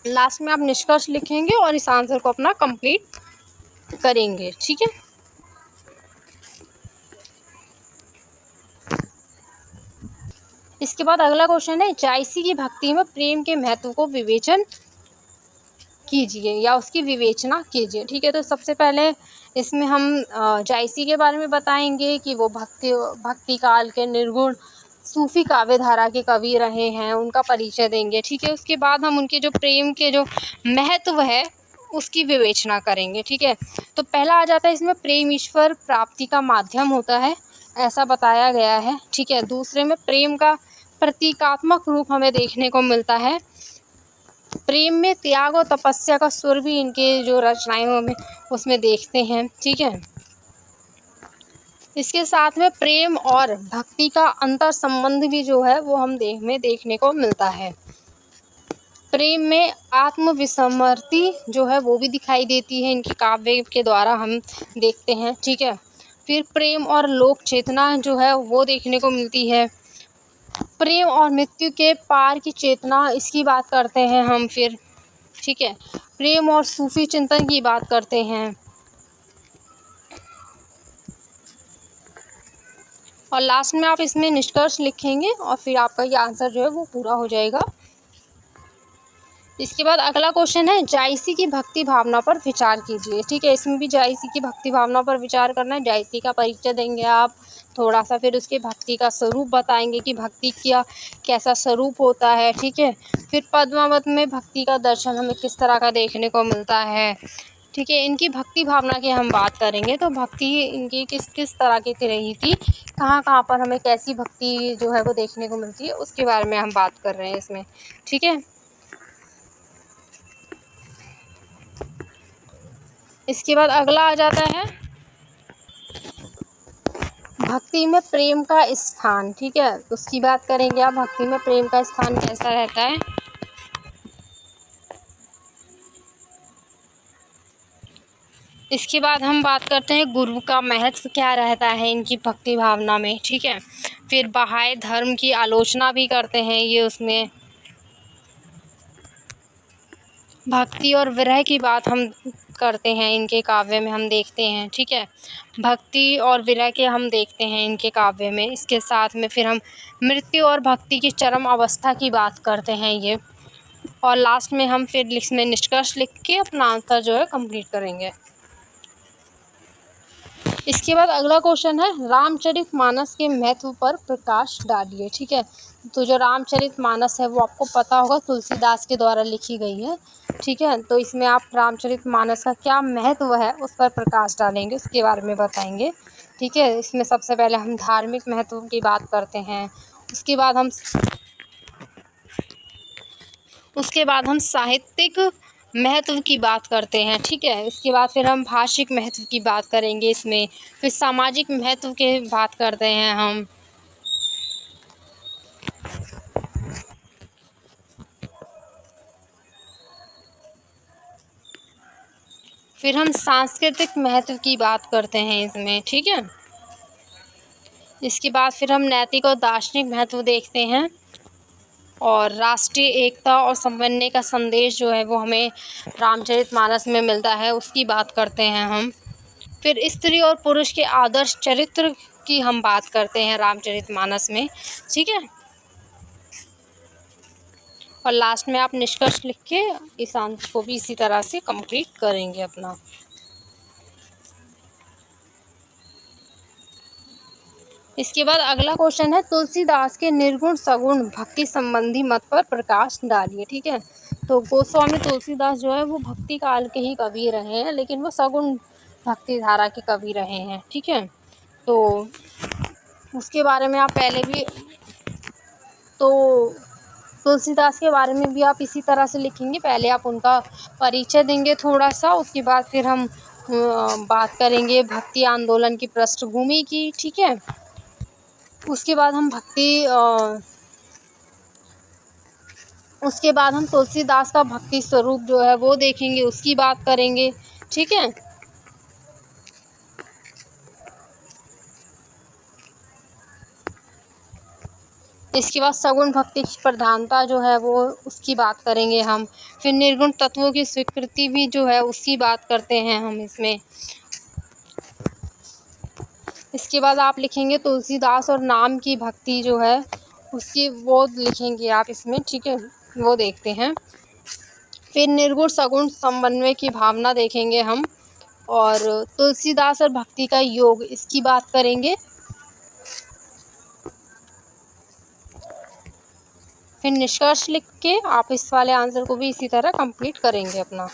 A: लास्ट में आप निष्कर्ष लिखेंगे और इस आंसर को अपना कंप्लीट करेंगे, ठीक है। इसके बाद अगला क्वेश्चन है जायसी की भक्ति में प्रेम के महत्व को विवेचन कीजिए या उसकी विवेचना कीजिए। ठीक है, तो सबसे पहले इसमें हम जायसी के बारे में बताएंगे कि वो भक्ति काल के निर्गुण सूफी काव्य धारा के कवि रहे हैं, उनका परिचय देंगे। ठीक है, उसके बाद हम उनके जो प्रेम के जो महत्व है उसकी विवेचना करेंगे। ठीक है, तो पहला आ जाता है इसमें प्रेम ईश्वर प्राप्ति का माध्यम होता है, ऐसा बताया गया है। ठीक है, दूसरे में प्रेम का प्रतीकात्मक रूप हमें देखने को मिलता है। प्रेम में त्याग और तपस्या का सुर भी इनके जो रचनाओं में उसमें देखते हैं। ठीक है, इसके साथ में प्रेम और भक्ति का अंतर संबंध भी जो है वो हम देखने को मिलता है। प्रेम में आत्मविस्मृति जो है वो भी दिखाई देती है, इनके काव्य के द्वारा हम देखते हैं। ठीक है, फिर प्रेम और लोक चेतना जो है वो देखने को मिलती है। प्रेम और मृत्यु के पार की चेतना, इसकी बात करते हैं हम फिर। ठीक है, प्रेम और सूफी चिंतन की बात करते हैं, और लास्ट में आप इसमें निष्कर्ष लिखेंगे और फिर आपका ये आंसर जो है वो पूरा हो जाएगा। इसके बाद अगला क्वेश्चन है जायसी की भक्ति भावना पर विचार कीजिए। ठीक है, इसमें भी जायसी की भक्ति भावना पर विचार करना है। जायसी का परिचय देंगे आप थोड़ा सा, फिर उसके भक्ति का स्वरूप बताएंगे कि भक्ति का कैसा स्वरूप होता है। ठीक है, फिर पद्मावत में भक्ति का दर्शन हमें किस तरह का देखने को मिलता है। ठीक है, इनकी भक्ति भावना की हम बात करेंगे, तो भक्ति इनकी किस किस तरह की रही थी, कहाँ कहाँ पर हमें कैसी भक्ति जो है वो देखने को मिलती है, उसके बारे में हम बात कर रहे हैं इसमें। ठीक है, इसके बाद अगला आ जाता है भक्ति में प्रेम का स्थान। ठीक है, उसकी बात करेंगे आप, भक्ति में प्रेम का स्थान कैसा रहता है। इसके बाद हम बात करते हैं गुरु का महत्व क्या रहता है इनकी भक्ति भावना में। ठीक है, फिर बाह्य धर्म की आलोचना भी करते हैं ये उसमें। भक्ति और विरह की बात हम करते हैं इनके काव्य में, हम देखते हैं। ठीक है, भक्ति और विरह के हम देखते हैं इनके काव्य में। इसके साथ में फिर हम मृत्यु और भक्ति की चरम अवस्था की बात करते हैं ये, और लास्ट में हम फिर इसमें निष्कर्ष लिख के अपना आंसर जो है कंप्लीट करेंगे। इसके बाद अगला क्वेश्चन है रामचरितमानस के महत्व पर प्रकाश डालिए। ठीक है, तो जो रामचरितमानस है वो आपको पता होगा तुलसीदास के द्वारा लिखी गई है। ठीक है, तो इसमें आप रामचरितमानस का क्या महत्व है उस पर प्रकाश डालेंगे, उसके बारे में बताएंगे। ठीक है, इसमें सबसे पहले हम धार्मिक महत्व की बात करते हैं, उसके बाद हम साहित्यिक महत्व की बात करते हैं। ठीक है, इसके बाद फिर हम भाषिक महत्व की बात करेंगे इसमें, फिर सामाजिक महत्व के बात करते हैं हम, फिर हम सांस्कृतिक महत्व की बात करते हैं इसमें। ठीक है, इसके बाद फिर हम नैतिक और दार्शनिक महत्व देखते हैं, और राष्ट्रीय एकता और समन्वय का संदेश जो है वो हमें रामचरितमानस में मिलता है, उसकी बात करते हैं हम। फिर स्त्री और पुरुष के आदर्श चरित्र की हम बात करते हैं रामचरितमानस में। ठीक है, और लास्ट में आप निष्कर्ष लिख के इस आंसर को भी इसी तरह से कंप्लीट करेंगे अपना। इसके बाद अगला क्वेश्चन है तुलसीदास के निर्गुण सगुण भक्ति संबंधी मत पर प्रकाश डालिए। ठीक है, तो गोस्वामी तुलसीदास जो है वो भक्ति काल के ही कवि रहे हैं, लेकिन वो सगुण भक्ति धारा के कवि रहे हैं। ठीक है, तो उसके बारे में आप पहले भी, तो तुलसीदास के बारे में भी आप इसी तरह से लिखेंगे, पहले आप उनका परिचय देंगे थोड़ा सा, उसके बाद फिर हम बात करेंगे भक्ति आंदोलन की पृष्ठभूमि की। ठीक है, उसके बाद हम तुलसीदास का भक्ति स्वरूप जो है वो देखेंगे, उसकी बात करेंगे। ठीक है, इसके बाद सगुण भक्ति की प्रधानता जो है वो उसकी बात करेंगे हम, फिर निर्गुण तत्वों की स्वीकृति भी जो है उसकी बात करते हैं हम इसमें। इसके बाद आप लिखेंगे तुलसीदास और नाम की भक्ति जो है उसकी, वो लिखेंगे आप इसमें। ठीक है, वो देखते हैं। फिर निर्गुण सगुण समन्वय की भावना देखेंगे हम, और तुलसीदास और भक्ति का योग, इसकी बात करेंगे। फिर निष्कर्ष लिख के आप इस वाले आंसर को भी इसी तरह कंप्लीट करेंगे अपना।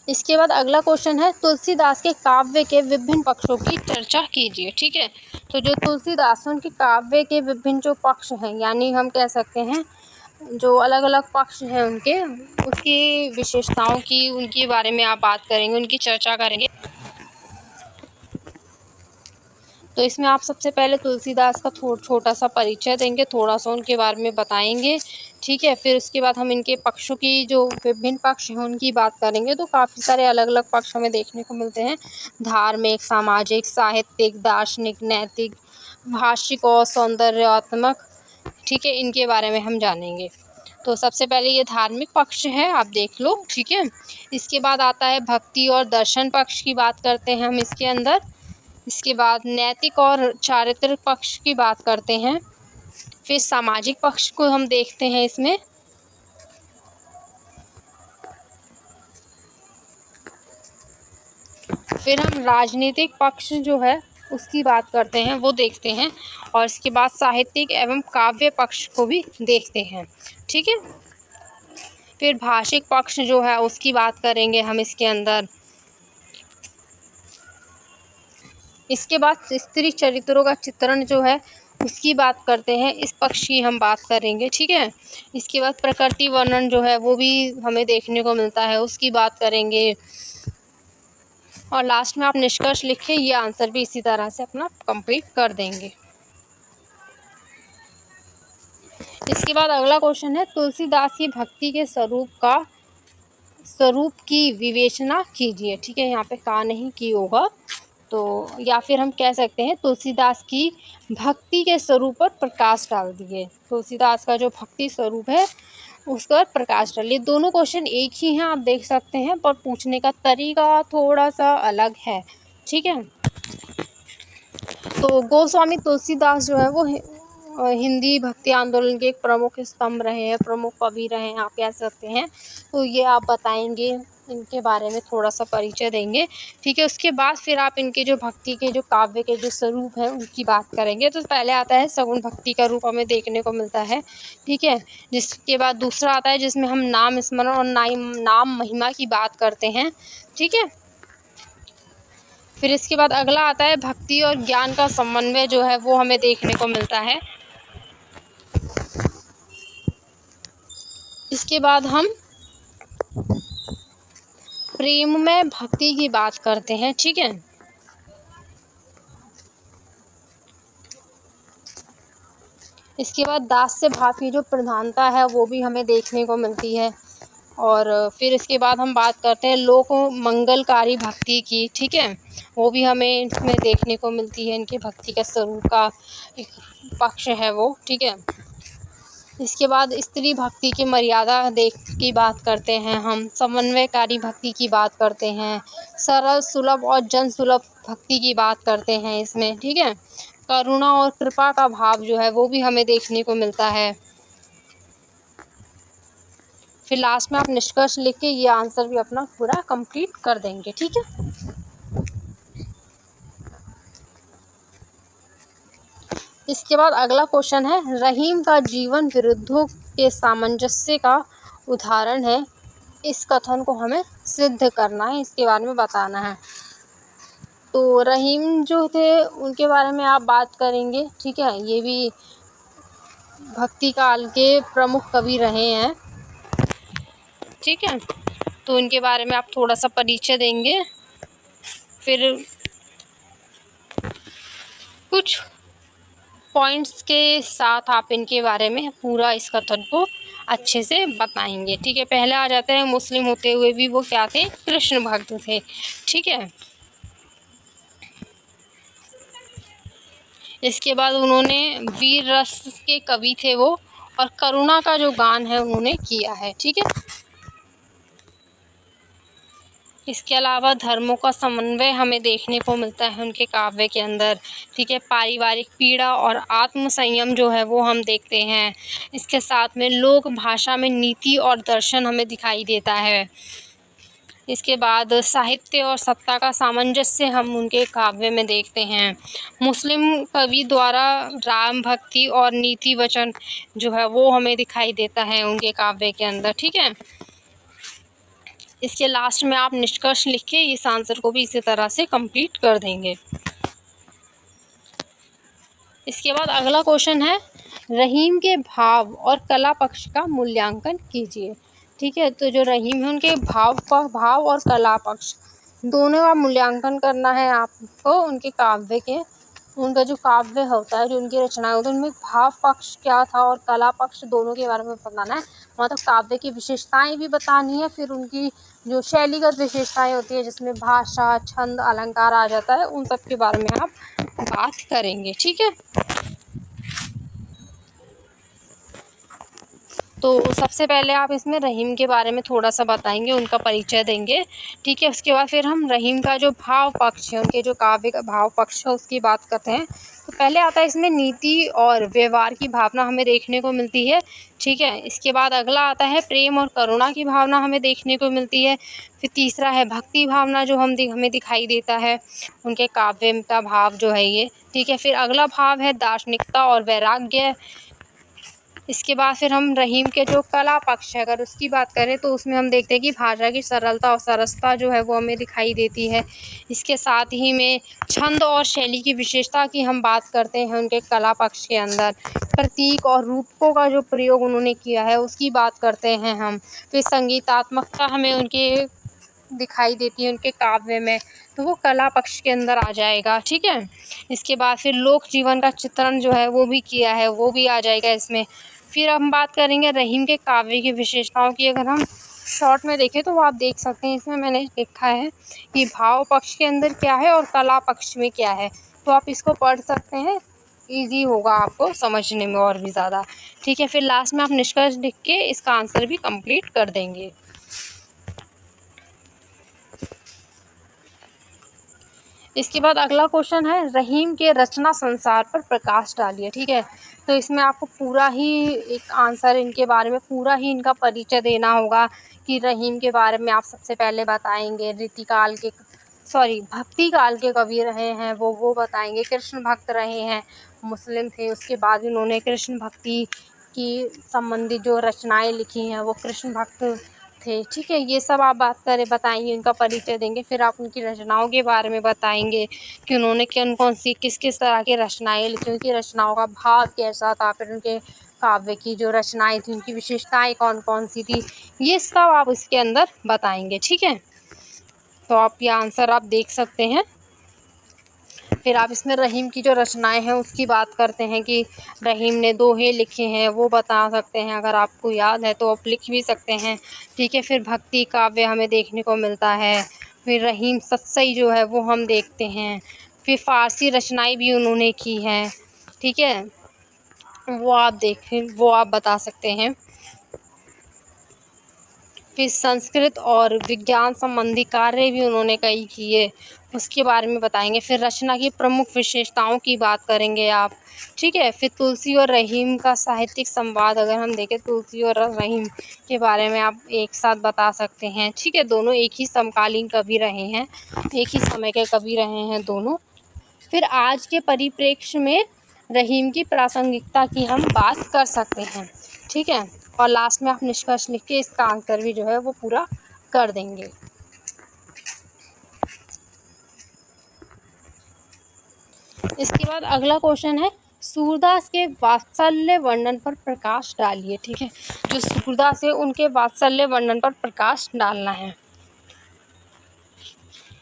A: इसके बाद अगला क्वेश्चन है, तुलसीदास के काव्य के विभिन्न पक्षों की चर्चा कीजिए। ठीक है, तो जो तुलसीदास उनके काव्य के विभिन्न जो पक्ष हैं, यानी हम कह सकते हैं जो अलग अलग पक्ष हैं उनके, उसकी विशेषताओं की, उनके बारे में आप बात करेंगे, उनकी चर्चा करेंगे। तो इसमें आप सबसे पहले तुलसीदास का छोटा सा परिचय देंगे, थोड़ा सा उनके बारे में बताएंगे। ठीक है, फिर उसके बाद हम इनके पक्षों की जो विभिन्न पक्ष हैं उनकी बात करेंगे। तो काफ़ी सारे अलग अलग पक्ष हमें देखने को मिलते हैं, धार्मिक, सामाजिक, साहित्यिक, दार्शनिक, नैतिक, भाषिक और सौंदर्यात्मक। ठीक है, इनके बारे में हम जानेंगे। तो सबसे पहले ये धार्मिक पक्ष है, आप देख लो। ठीक है, इसके बाद आता है भक्ति और दर्शन पक्ष की बात करते हैं हम इसके अंदर। इसके बाद नैतिक और चारित्रिक पक्ष की बात करते हैं। फिर सामाजिक पक्ष को हम देखते हैं इसमें। फिर हम राजनीतिक पक्ष जो है उसकी बात करते हैं, वो देखते हैं। और इसके बाद साहित्यिक एवं काव्य पक्ष को भी देखते हैं। ठीक है, फिर भाषिक पक्ष जो है उसकी बात करेंगे हम इसके अंदर। इसके बाद स्त्री चरित्रों का चित्रण जो है उसकी बात करते हैं, इस पक्ष की हम बात करेंगे। ठीक है, इसके बाद प्रकृति वर्णन जो है वो भी हमें देखने को मिलता है, उसकी बात करेंगे। और लास्ट में आप निष्कर्ष लिख के ये आंसर भी इसी तरह से अपना कंप्लीट कर देंगे। इसके बाद अगला क्वेश्चन है, तुलसीदास की भक्ति के स्वरूप की विवेचना कीजिए। ठीक है, यहाँ पे का नहीं की होगा, तो या फिर हम कह सकते हैं तुलसीदास की भक्ति के स्वरूप पर प्रकाश डाल दिए। तुलसीदास का जो भक्ति स्वरूप है उस पर प्रकाश डालिए। दोनों क्वेश्चन एक ही हैं, आप देख सकते हैं, पर पूछने का तरीका थोड़ा सा अलग है। ठीक है, तो गोस्वामी तुलसीदास जो है वो हिंदी भक्ति आंदोलन के एक प्रमुख स्तंभ रहे हैं, प्रमुख कवि रहे हैं, आप कह सकते हैं। तो ये आप बताएंगे, इनके बारे में थोड़ा सा परिचय देंगे। ठीक है, उसके बाद फिर आप इनके जो भक्ति के जो काव्य के जो स्वरूप हैं उनकी बात करेंगे। तो पहले आता है सगुण भक्ति का रूप हमें देखने को मिलता है। ठीक है, जिसके बाद दूसरा आता है जिसमें हम नाम स्मरण और नाम महिमा की बात करते हैं। ठीक है, फिर इसके बाद अगला आता है भक्ति और ज्ञान का समन्वय जो है वो हमें देखने को मिलता है। इसके बाद हम प्रेम में भक्ति की बात करते हैं। ठीक है, इसके बाद दास्य भाव की जो प्रधानता है वो भी हमें देखने को मिलती है। और फिर इसके बाद हम बात करते हैं लोक मंगलकारी भक्ति की। ठीक है, वो भी हमें इसमें देखने को मिलती है, इनके भक्ति का स्वरूप का एक पक्ष है वो। ठीक है, इसके बाद स्त्री भक्ति की मर्यादा की बात करते हैं हम, समन्वयकारी भक्ति की बात करते हैं, सरल सुलभ और जन सुलभ भक्ति की बात करते हैं इसमें। ठीक है, करुणा और कृपा का भाव जो है वो भी हमें देखने को मिलता है। फिर लास्ट में आप निष्कर्ष लिख के ये आंसर भी अपना पूरा कंप्लीट कर देंगे। ठीक है, इसके बाद अगला क्वेश्चन है, रहीम का जीवन विरुद्धों के सामंजस्य का उदाहरण है, इस कथन को हमें सिद्ध करना है, इसके बारे में बताना है। तो रहीम जो थे उनके बारे में आप बात करेंगे। ठीक है, ये भी भक्ति काल के प्रमुख कवि रहे हैं। ठीक है, तो इनके बारे में आप थोड़ा सा परिचय देंगे, फिर कुछ पॉइंट्स के साथ आप इनके बारे में पूरा इस कथन को अच्छे से बताएंगे। ठीक है, पहले आ जाते हैं मुस्लिम होते हुए भी वो क्या थे, कृष्ण भक्त थे। ठीक है, इसके बाद उन्होंने वीर रस के कवि थे वो, और करुणा का जो गान है उन्होंने किया है। ठीक है, इसके अलावा धर्मों का समन्वय हमें देखने को मिलता है उनके काव्य के अंदर, ठीक है। पारिवारिक पीड़ा और आत्म संयम जो है वो हम देखते हैं। इसके साथ में लोक भाषा में नीति और दर्शन हमें दिखाई देता है। इसके बाद साहित्य और सत्ता का सामंजस्य हम उनके काव्य में देखते हैं। मुस्लिम कवि द्वारा राम भक्ति और नीति वचन जो है वो हमें दिखाई देता है उनके काव्य के अंदर, ठीक है। इसके लास्ट में आप निष्कर्ष लिख के इस आंसर को भी इसी तरह से कंप्लीट कर देंगे। इसके बाद अगला क्वेश्चन है, रहीम के भाव और कला पक्ष का मूल्यांकन कीजिए, ठीक है। तो जो रहीम है उनके भाव और कला पक्ष दोनों का मूल्यांकन करना है आपको। उनके काव्य के, उनका जो काव्य होता है, जो उनकी रचनाएं होती है, उनमें भाव पक्ष क्या था और कला पक्ष दोनों के बारे में बताना है। मतलब काव्य की विशेषताएं भी बतानी है, फिर उनकी जो शैलीगत विशेषताएं होती है जिसमें भाषा, छंद, अलंकार आ जाता है, उन सब के बारे में आप बात करेंगे, ठीक है। तो सबसे पहले आप इसमें रहीम के बारे में थोड़ा सा बताएंगे, उनका परिचय देंगे, ठीक है। उसके बाद फिर हम रहीम का जो भाव पक्ष है, उनके जो काव्य का भाव पक्ष है उसकी बात करते हैं। तो पहले आता है इसमें नीति और व्यवहार की भावना हमें देखने को मिलती है, ठीक है। इसके बाद अगला आता है प्रेम और करुणा की भावना हमें देखने को मिलती है। फिर तीसरा है भक्ति भावना जो हमें दिखाई देता है उनके काव्य का भाव जो है ये, ठीक है। फिर अगला भाव है दार्शनिकता और वैराग्य। इसके बाद फिर हम रहीम के जो कला पक्ष है अगर उसकी बात करें तो उसमें हम देखते हैं कि भाषा की सरलता और सरसता जो है वो हमें दिखाई देती है। इसके साथ ही में छंद और शैली की विशेषता की हम बात करते हैं उनके कला पक्ष के अंदर। प्रतीक और रूपकों का जो प्रयोग उन्होंने किया है उसकी बात करते हैं हम। फिर संगीतात्मकता हमें उनके दिखाई देती है उनके काव्य में, तो वो कला पक्ष के अंदर आ जाएगा, ठीक है। इसके बाद फिर लोक जीवन का चित्रण जो है वो भी किया है, वो भी आ जाएगा इसमें। फिर हम बात करेंगे रहीम के काव्य की विशेषताओं की। अगर हम शॉर्ट में देखें तो वो आप देख सकते हैं, इसमें मैंने लिखा है कि भाव पक्ष के अंदर क्या है और कला पक्ष में क्या है, तो आप इसको पढ़ सकते हैं, ईजी होगा आपको समझने में और भी ज़्यादा, ठीक है। फिर लास्ट में आप निष्कर्ष लिख के इसका आंसर भी कंप्लीट कर देंगे। इसके बाद अगला क्वेश्चन है रहीम के रचना संसार पर प्रकाश डालिए, ठीक है। तो इसमें आपको पूरा ही एक आंसर इनके बारे में, पूरा ही इनका परिचय देना होगा कि रहीम के बारे में आप सबसे पहले बताएंगे भक्ति काल के कवि रहे हैं वो बताएंगे। कृष्ण भक्त रहे हैं, मुस्लिम थे, उसके बाद उन्होंने कृष्ण भक्ति की संबंधित जो रचनाएं लिखी हैं वो कृष्ण भक्त थे, ठीक है। ये सब आप बताएंगे, उनका परिचय देंगे। फिर आप उनकी रचनाओं के बारे में बताएंगे कि उन्होंने कौन सी किस तरह की रचनाएं लिखी, उनकी रचनाओं का भाव कैसा था, फिर उनके काव्य की जो रचनाएं थी उनकी विशेषताएं कौन कौन सी थी, ये सब आप इसके अंदर बताएंगे, ठीक है। तो आप ये आंसर आप देख सकते हैं। फिर आप इसमें रहीम की जो रचनाएं हैं उसकी बात करते हैं कि रहीम ने दोहे लिखे हैं, वो बता सकते हैं, अगर आपको याद है तो आप लिख भी सकते हैं, ठीक है। फिर भक्ति काव्य हमें देखने को मिलता है। फिर रहीम सत्सई जो है वो हम देखते हैं। फिर फ़ारसी रचनाएं भी उन्होंने की हैं, ठीक है, वो आप बता सकते हैं। फिर संस्कृत और विज्ञान संबंधी कार्य भी उन्होंने कई किए, उसके बारे में बताएंगे। फिर रचना की प्रमुख विशेषताओं की बात करेंगे आप, ठीक है। फिर तुलसी और रहीम का साहित्यिक संवाद अगर हम देखें, तुलसी और रहीम के बारे में आप एक साथ बता सकते हैं, ठीक है। दोनों एक ही समकालीन कवि रहे हैं, एक ही समय के कवि रहे हैं दोनों। फिर आज के परिप्रेक्ष्य में रहीम की प्रासंगिकता की हम बात कर सकते हैं, ठीक है। और लास्ट में आप निष्कर्ष लिख के इसका आंसर भी जो है वो पूरा कर देंगे। इसके बाद अगला क्वेश्चन है सूरदास के वात्सल्य वर्णन पर प्रकाश डालिए, ठीक है। जो सूरदास है उनके वात्सल्य वर्णन पर प्रकाश डालना है।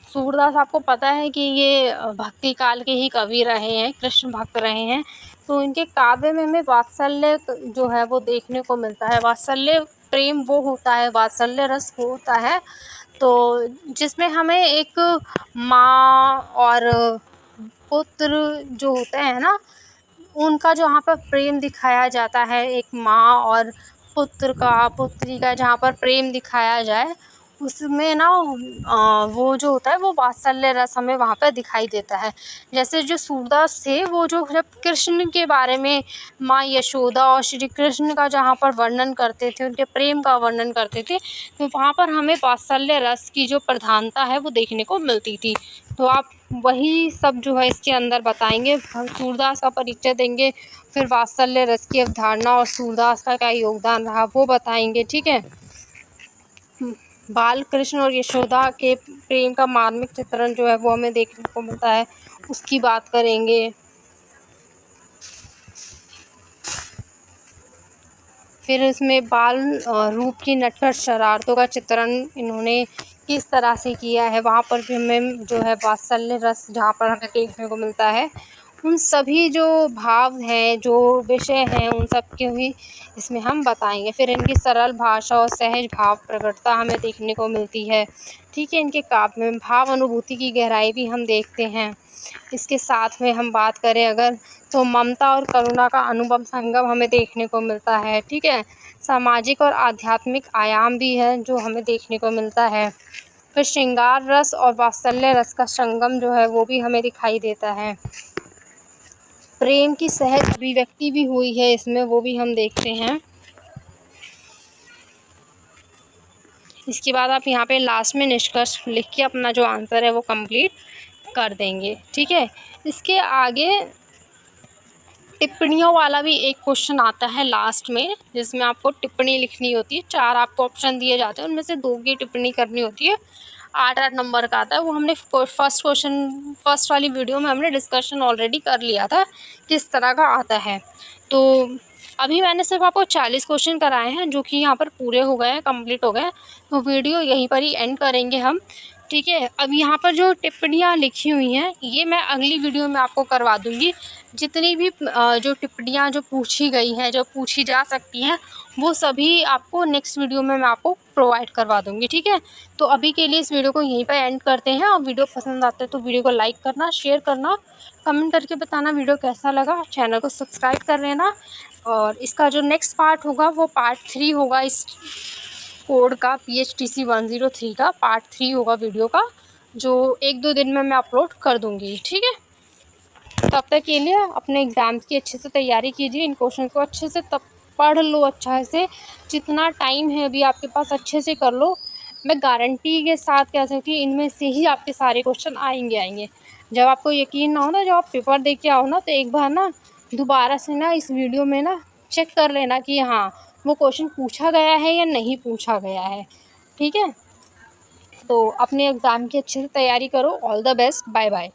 A: सूरदास आपको पता है कि ये भक्ति काल के ही कवि रहे हैं, कृष्ण भक्त रहे हैं, तो इनके काव्य में हमें वात्सल्य जो है वो देखने को मिलता है। वात्सल्य प्रेम वो होता है, वात्सल्य रस होता है, तो जिसमें हमें एक माँ और पुत्र जो होते हैं ना, उनका जहाँ पर प्रेम दिखाया जाता है, एक माँ और पुत्री का जहाँ पर प्रेम दिखाया जाए, उसमें ना वो जो होता है वो वात्सल्य रस हमें वहाँ पर दिखाई देता है। जैसे जो सूरदास थे वो जो जब कृष्ण के बारे में माँ यशोदा और श्री कृष्ण का जहाँ पर वर्णन करते थे, उनके प्रेम का वर्णन करते थे, तो वहाँ पर हमें वात्सल्य रस की जो प्रधानता है वो देखने को मिलती थी। तो आप वही सब जो है इसके अंदर बताएंगे, सूरदास का परिचय देंगे, फिर वात्सल्य रस की अवधारणा और सूरदास का क्या योगदान रहा वो बताएंगे। ठीक है। बाल कृष्ण और यशोदा के प्रेम का मार्मिक चित्रण जो है वो हमें देखने को मिलता है, उसकी बात करेंगे। फिर इसमें बाल रूप की नटखट शरारतों का चित्रण इन्होंने किस तरह से किया है, वहाँ पर भी हमें जो है वात्सल्य रस जहाँ पर हमें देखने को मिलता है, उन सभी जो भाव हैं, जो विषय हैं, उन सब के भी इसमें हम बताएंगे। फिर इनकी सरल भाषा और सहज भाव प्रकटता हमें देखने को मिलती है। ठीक है। इनके काव्य में भाव अनुभूति की गहराई भी हम देखते हैं। इसके साथ में हम बात करें अगर, तो ममता और करुणा का अनुपम संगम हमें देखने को मिलता है। ठीक है। सामाजिक और आध्यात्मिक आयाम भी है जो हमें देखने को मिलता है। फिर श्रृंगार रस और वात्सल्य रस का संगम जो है वो भी हमें दिखाई देता है। प्रेम की सहज अभिव्यक्ति भी हुई है इसमें, वो भी हम देखते हैं। इसके बाद आप यहाँ पे लास्ट में निष्कर्ष लिख के अपना जो आंसर है वो कंप्लीट कर देंगे। ठीक है। इसके आगे टिप्पणियों वाला भी एक क्वेश्चन आता है लास्ट में, जिसमें आपको टिप्पणी लिखनी होती है। 4 आपको ऑप्शन दिए जाते हैं, उनमें से 2 की टिप्पणी करनी होती है। 8-8 नंबर का आता है। वो हमने फर्स्ट वाली वीडियो में हमने डिस्कशन ऑलरेडी कर लिया था किस तरह का आता है। तो अभी मैंने सिर्फ आपको 40 क्वेश्चन कराए हैं जो कि यहाँ पर पूरे हो गए हैं, कंप्लीट हो गए हैं। तो वीडियो यहीं पर ही एंड करेंगे हम। ठीक है। अब यहाँ पर जो टिप्पणियाँ लिखी हुई हैं ये मैं अगली वीडियो में आपको करवा दूँगी। जितनी भी जो टिप्पणियाँ जो पूछी गई हैं, जो पूछी जा सकती हैं, वो सभी आपको नेक्स्ट वीडियो में मैं आपको प्रोवाइड करवा दूँगी। ठीक है। तो अभी के लिए इस वीडियो को यहीं पर एंड करते हैं। और वीडियो पसंद आता है तो वीडियो को लाइक करना, शेयर करना, कमेंट करके बताना वीडियो कैसा लगा। चैनल को सब्सक्राइब कर लेना। और इसका जो नेक्स्ट पार्ट होगा वो पार्ट 3 होगा। इस कोड का PHTC 103 का पार्ट 3 होगा वीडियो का, जो 1-2 दिन में मैं अपलोड कर दूँगी। ठीक है। तब तक के लिए अपने एग्ज़ाम्स की अच्छे से तैयारी कीजिए। इन क्वेश्चन को अच्छे से तब पढ़ लो, अच्छा से जितना टाइम है अभी आपके पास अच्छे से कर लो। मैं गारंटी के साथ कह सकती हूँ इनमें से ही आपके सारे क्वेश्चन आएंगे। जब आपको यकीन ना हो ना, जब आप पेपर दे के आओ ना, तो एक बार ना दोबारा से ना इस वीडियो में ना चेक कर लेना कि हाँ वो क्वेश्चन पूछा गया है या नहीं पूछा गया है। ठीक है। तो अपने एग्ज़ाम की अच्छे से तैयारी करो। All the best. Bye bye.